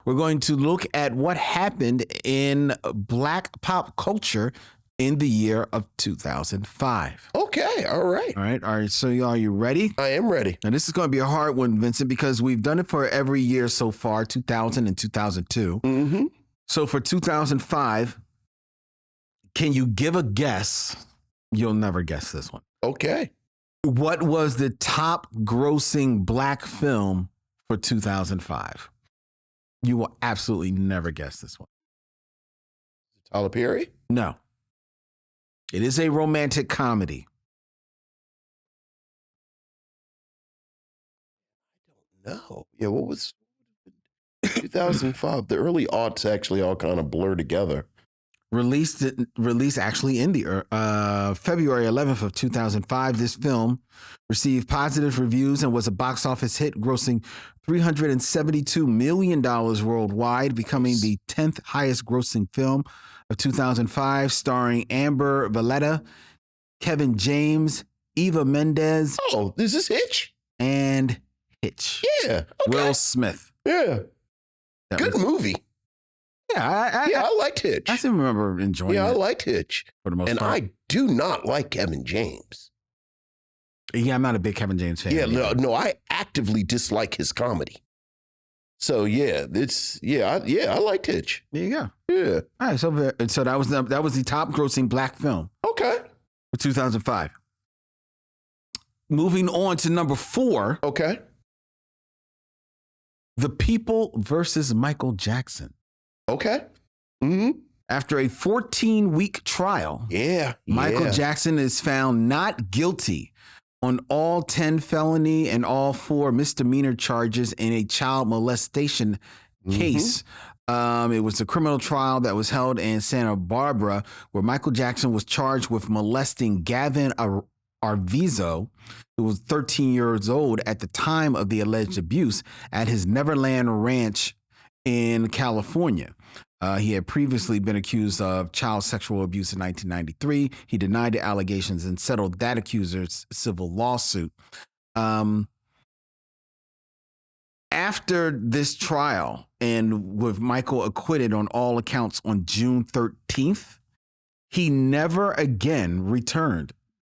We're going to look at what happened in Black pop culture in the year of 2005. Okay, all right. All right. So, are you ready? I am ready. Now, this is going to be a hard one, Vincent, because we've done it for every year so far, 2000 and 2002. Mm-hmm. So, for 2005, can you give a guess? You'll never guess this one. Okay. What was the top grossing Black film for 2005? You will absolutely never guess this one. Tyler Perry? No. It is a romantic comedy. No. Yeah, what was 2005? The early aughts actually all kind of blur together. Released actually in the February 11th of 2005. This film received positive reviews and was a box office hit, grossing $372 million worldwide, becoming the 10th highest grossing film of 2005, starring Amber Valletta, Kevin James, Eva Mendes. Oh, is this Hitch? And Hitch. Yeah. Okay. Will Smith. Yeah. Good movie. Yeah, I liked Hitch. I still remember enjoying it. Yeah, I liked Hitch. For the most part. And I do not like Kevin James. Yeah, I'm not a big Kevin James fan. Yeah, no, I actively dislike his comedy. So yeah, I liked Hitch. There you go. Yeah. All right, so that was the top grossing Black film. Okay. For 2005. Moving on to number 4. Okay. The People versus Michael Jackson. Okay. Mm-hmm. After a 14-week trial, Michael Jackson is found not guilty on all 10 felony and all 4 misdemeanor charges in a child molestation case. It was a criminal trial that was held in Santa Barbara, where Michael Jackson was charged with molesting Gavin Arvizo, who was 13 years old at the time of the alleged abuse, at his Neverland Ranch in California. He had previously been accused of child sexual abuse in 1993. He denied the allegations and settled that accuser's civil lawsuit. After this trial, and with Michael acquitted on all accounts on June 13th, he never again returned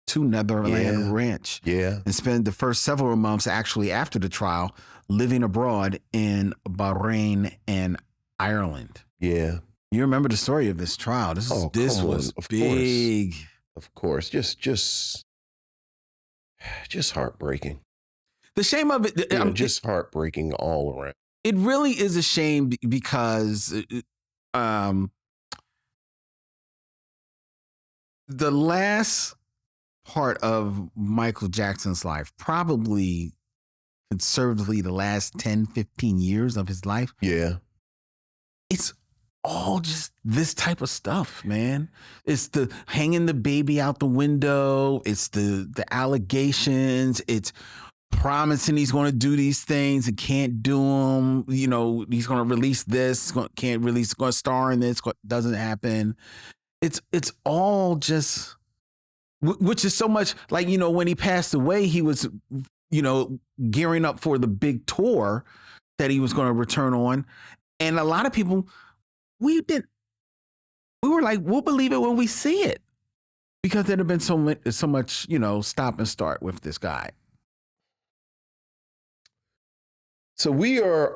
to Neverland Ranch. Yeah. And spent the first several months actually after the trial living abroad in Bahrain and Ireland. Yeah. You remember the story of this trial. This was big. Of course. Just heartbreaking. The shame of it. Just heartbreaking all around. It really is a shame because the last part of Michael Jackson's life, probably conservatively the last 10, 15 years of his life. Yeah. It's all just this type of stuff, man. It's the hanging the baby out the window. It's the allegations. It's promising he's going to do these things and can't do them. You know, he's going to release this, can't release, going to star in this, doesn't happen. It's all just, which is so much like, you know, when he passed away, he was, you know, gearing up for the big tour that he was going to return on. And a lot of people, we were like, we'll believe it when we see it, because there had been so much, you know, stop and start with this guy. So we are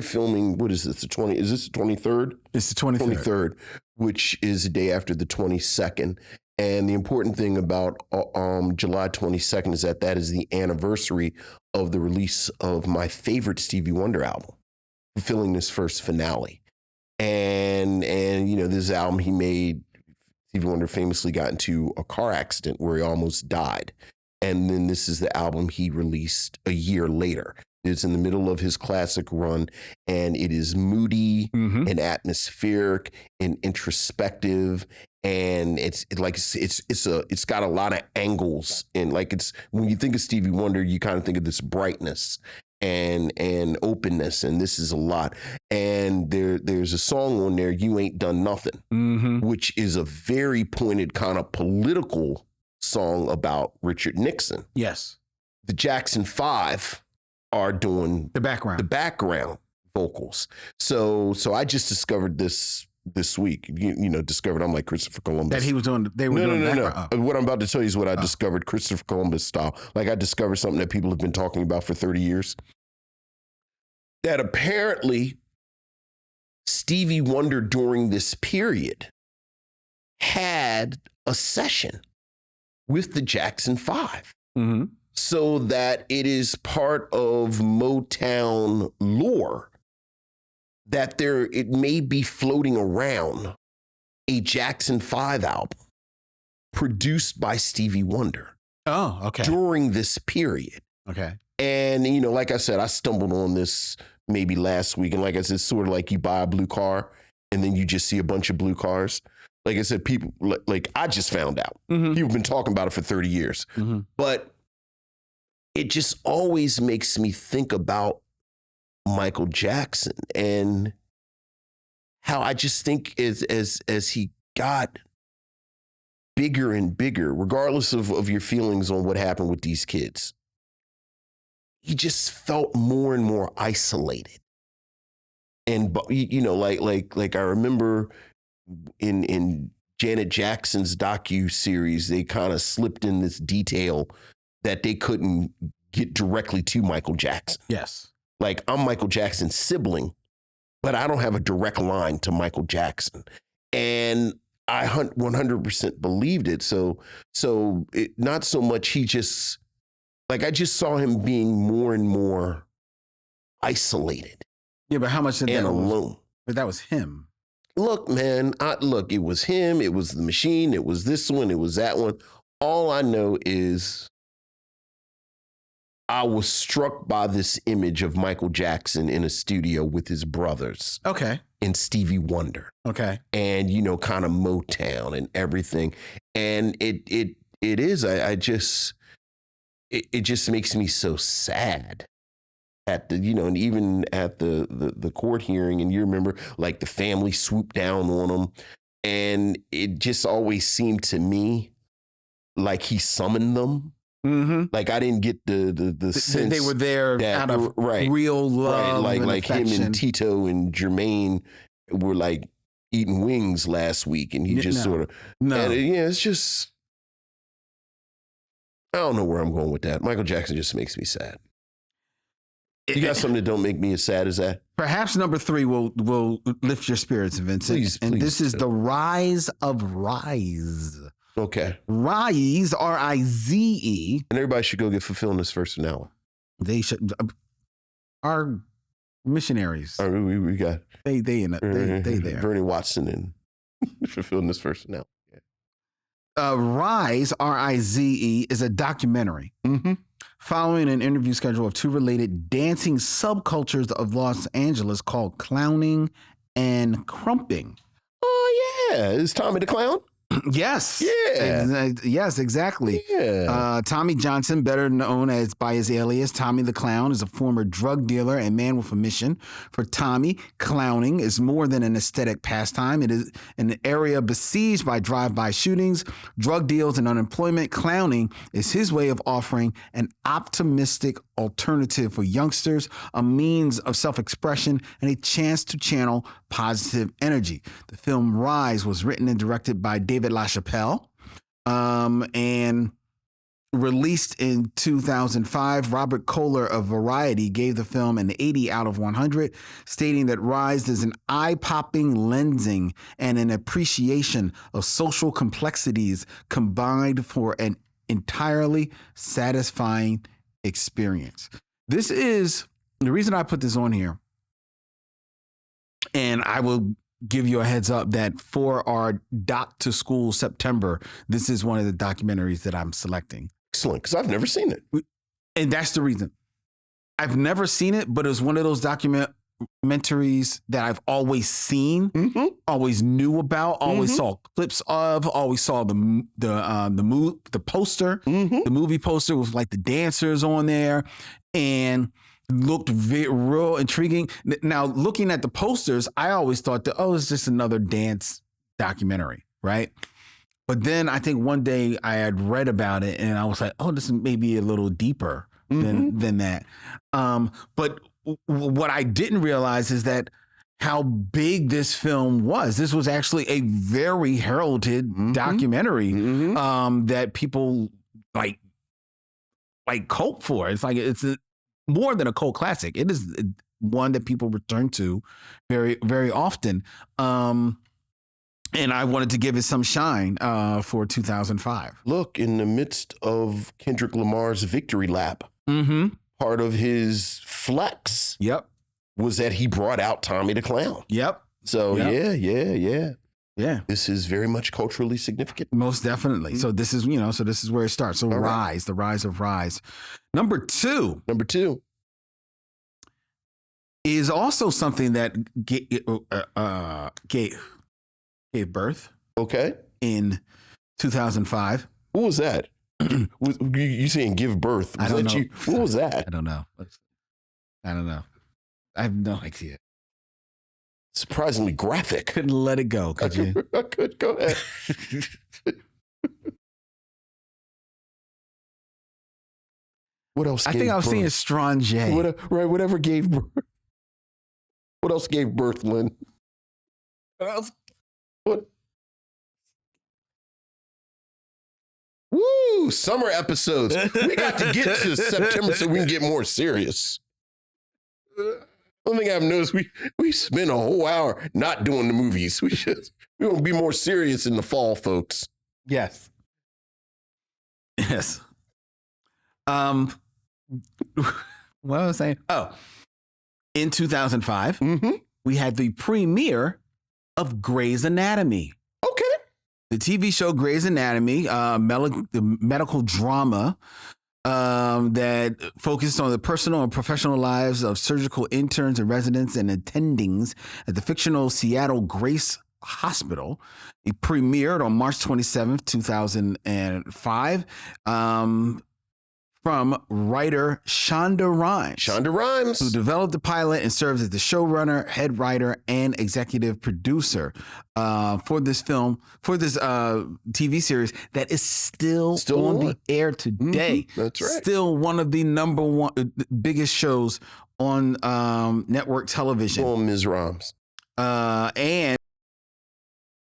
filming, what is this, is this the 23rd? It's the 23rd. 23rd, which is the day after the 22nd. And the important thing about July 22nd is that is the anniversary of the release of my favorite Stevie Wonder album, fulfilling this first finale. And you know, this album he made, Stevie Wonder famously got into a car accident where he almost died. And then this is the album he released a year later. It's in the middle of his classic run, and it is moody and atmospheric and introspective, and it's got a lot of angles, and like, it's, when you think of Stevie Wonder, you kind of think of this brightness and openness, and this is a lot. And there's a song on there, "You Ain't Done Nothing," which is a very pointed kind of political song about Richard Nixon. Yes. The Jackson 5 are doing the background vocals. So I just discovered this week. Discovered. I'm like Christopher Columbus. That he was doing. They were doing No. that. Oh. What I'm about to tell you is what I discovered Christopher Columbus style. Like I discovered something that people have been talking about for 30 years. That apparently Stevie Wonder during this period had a session with the Jackson 5. Mm-hmm. So that it is part of Motown lore that it may be floating around a Jackson 5 album produced by Stevie Wonder. Oh, okay. During this period. Okay. And, like I said, I stumbled on this maybe last week. And like I said, sort of like you buy a blue car and then you just see a bunch of blue cars. Like I said, people, like I just found out. Mm-hmm. People have been talking about it for 30 years. Mm-hmm. But it just always makes me think about Michael Jackson and how I just think as he got bigger and bigger, regardless of your feelings on what happened with these kids, he just felt more and more isolated. And like I remember in Janet Jackson's docu-series, they kind of slipped in this detail that they couldn't get directly to Michael Jackson. Yes. Like I'm Michael Jackson's sibling, but I don't have a direct line to Michael Jackson. And I 100% believed it. So not so much he just, like I just saw him being more and more isolated. Yeah, but how much did and that alone? But that was him. Look, man, it was him. It was the machine. It was this one. It was that one. All I know is I was struck by this image of Michael Jackson in a studio with his brothers. Okay. And Stevie Wonder. Okay. And, kind of Motown and everything. And it just makes me so sad at the, and even at the court hearing. And you remember like the family swooped down on him. And it just always seemed to me like he summoned them. Mm-hmm. Like I didn't get the sense they were there out of real love, right? Like affection. Him and Tito and Jermaine were like eating wings last week, and he just sort of it's just I don't know where I'm going with that. Michael Jackson just makes me sad. You got something that don't make me as sad as that? Perhaps number 3 will lift your spirits, Vincent. Please, and this is do. The Rise of Rise. Okay. Rise, R-I-Z-E. And everybody should go get Fulfilling This First and Hour. They should. Our missionaries. We got. They there. Bernie Watson and Fulfilling This First and Hour. Rise, R-I-Z-E, is a documentary following an interview schedule of 2 related dancing subcultures of Los Angeles called clowning and crumping. Oh, yeah. Is Tommy the Clown? Yes. Yeah. Yes, exactly. Yeah. Tommy Johnson, better known as by his alias Tommy the Clown, is a former drug dealer and man with a mission. For Tommy, clowning is more than an aesthetic pastime. It is an area besieged by drive-by shootings, drug deals, and unemployment. Clowning is his way of offering an optimistic alternative for youngsters, a means of self-expression, and a chance to channel positive energy. The film Rise was written and directed by David LaChapelle and released in 2005. Robert Kohler of Variety gave the film an 80 out of 100, stating that Rise is an eye-popping lensing and an appreciation of social complexities combined for an entirely satisfying experience. This is the reason I put this on here. And I will give you a heads up that for our Doc to School September, this is one of the documentaries that I'm selecting. Excellent, because I've never seen it. And that's the reason. I've never seen it, but it was one of those documentaries that I've always seen, always knew about, always saw clips of, always saw the poster, the movie poster with like the dancers on there, and looked real intriguing. Now, looking at the posters, I always thought that, it's just another dance documentary, right? But then I think one day I had read about it and I was like, this is maybe a little deeper than that. But what I didn't realize is that how big this film was. This was actually a very heralded documentary that people like cult for. It's like more than a cult classic. It is one that people return to very, very often. And I wanted to give it some shine for 2005. Look, in the midst of Kendrick Lamar's victory lap, part of his flex was that he brought out Tommy the Clown. So yeah. This is very much culturally significant. Most definitely. So this is, this is where it starts. So Rise, the rise of Rise. Number two is also something that gave birth. Okay. In 2005. What was that? You saying give birth? I don't know. What was that? I don't know. I have no idea. Surprisingly graphic. Couldn't let it go, could you? I could. Go ahead. What else? I think I was seeing Strange. Whatever gave birth. What else gave birth, Lynn? What else? What? Woo! Summer episodes. We got to get to September so we can get more serious. One thing I've noticed, we spend a whole hour not doing the movies. We want to be more serious in the fall, folks. Yes. What was I saying? Oh, in 2005, we had the premiere of Grey's Anatomy. Okay. The TV show Grey's Anatomy, the medical drama that focused on the personal and professional lives of surgical interns and residents and attendings at the fictional Seattle Grace Hospital. It premiered on March 27th, 2005. From writer Shonda Rhimes. Who developed the pilot and serves as the showrunner, head writer, and executive producer for this TV series that is still on the air today. That's right. Still one of the number one biggest shows on network television. Oh, Ms. Rhimes. And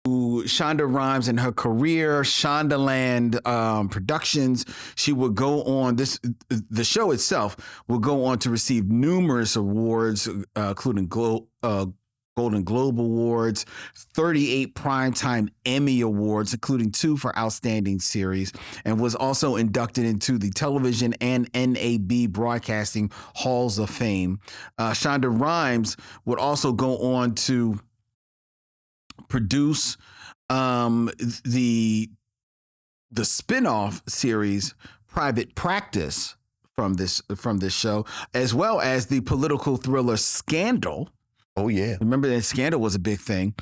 Shonda Rhimes and her career, Shondaland Productions. She would go on the show itself will go on to receive numerous awards, including Golden Globe Awards, 38 Primetime Emmy Awards, including 2 for Outstanding Series, and was also inducted into the Television and NAB Broadcasting Halls of Fame. Shonda Rhimes would also go on to produce the spin-off series Private Practice from this show, as well as the political thriller Scandal. Oh yeah. Remember that Scandal was a big thing.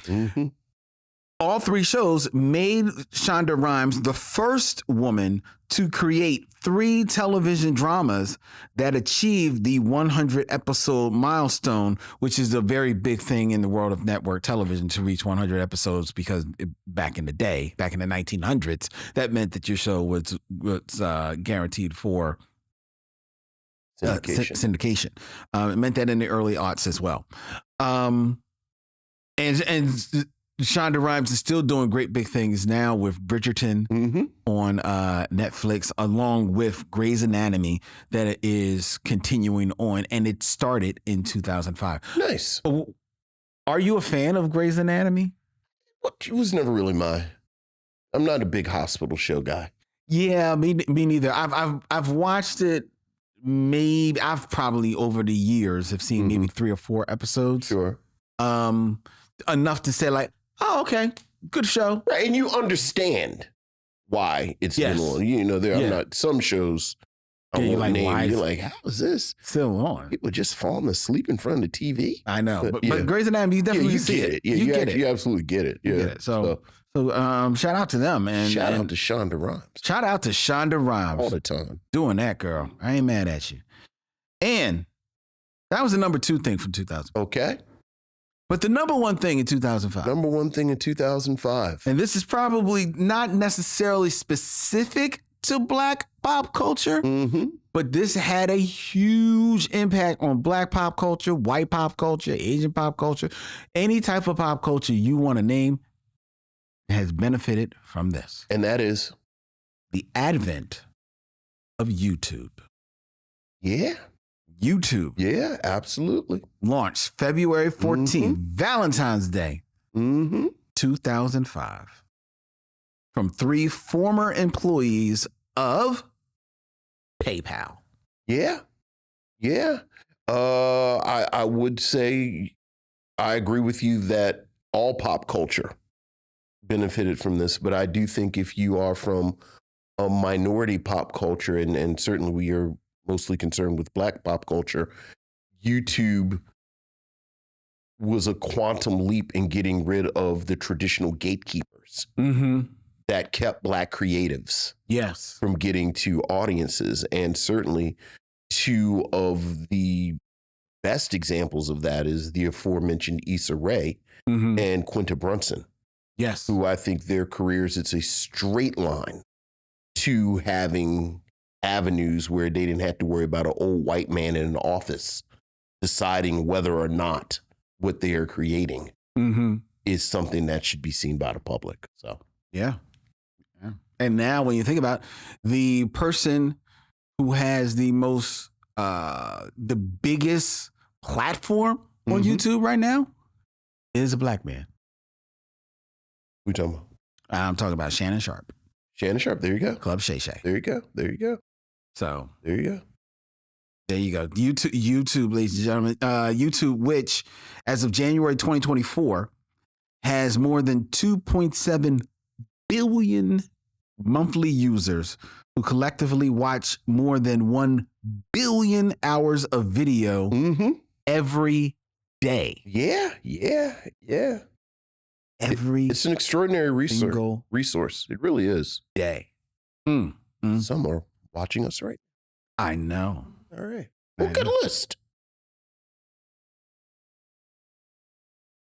All 3 shows made Shonda Rhimes the first woman to create 3 television dramas that achieved the 100 episode milestone, which is a very big thing in the world of network television to reach 100 episodes, because back in the day, back in the 1900s, that meant that your show was guaranteed for syndication. It meant that in the early aughts as well. And Shonda Rhimes is still doing great big things now with Bridgerton on Netflix, along with Grey's Anatomy that is continuing on, and it started in 2005. Nice. Are you a fan of Grey's Anatomy? It was never really I'm not a big hospital show guy. Yeah, me neither. I've watched it. Maybe I've probably over the years have seen maybe 3 or 4 episodes. Sure. Enough to say like, oh, okay, good show. Right, and you understand why it's been on. There are not some shows. You're like, how is this still on? People just falling asleep in front of the TV. I know, but Grey's Anatomy, you definitely see it. Yeah, you get it. You absolutely get it. Yeah. Get it. So shout out to them, and shout out to Shonda Rhimes. Shout out to Shonda Rhimes all the time doing that, girl. I ain't mad at you. And that was the number 2 thing from 2000. Okay. But the number 1 thing in 2005. Number 1 thing in 2005. And this is probably not necessarily specific to Black pop culture, Mm-hmm. but this had a huge impact on Black pop culture, white pop culture, Asian pop culture, any type of pop culture you want to name has benefited from this. And that is, The advent of YouTube. yeah, YouTube absolutely. launched February 14th, Valentine's Day, 2005, from 3 former employees of PayPal. Yeah. I would say I agree with you that all pop culture benefited from this, but I do think if you are from a minority pop culture, and certainly we are mostly concerned with Black pop culture, YouTube was a quantum leap in getting rid of the traditional gatekeepers that kept Black creatives from getting to audiences. And certainly 2 of the best examples of that is the aforementioned Issa Rae and Quinta Brunson. Yes. Who I think their careers, it's a straight line to having avenues where they didn't have to worry about an old white man in an office deciding whether or not what they are creating is something that should be seen by the public. So, yeah. And now when you think about the person who has the most, the biggest platform on YouTube right now is a Black man. Who you talking about? I'm talking about Shannon Sharp. Shannon Sharp, there you go. Club Shay Shay. There you go. So there you go. There you go. YouTube, ladies and gentlemen. YouTube, which as of January 2024, has more than 2.7 billion monthly users who collectively watch more than 1 billion hours of video every day. Yeah. It's an extraordinary resource. It really is. Day. Some are watching us right. I know. All right. Well, good list.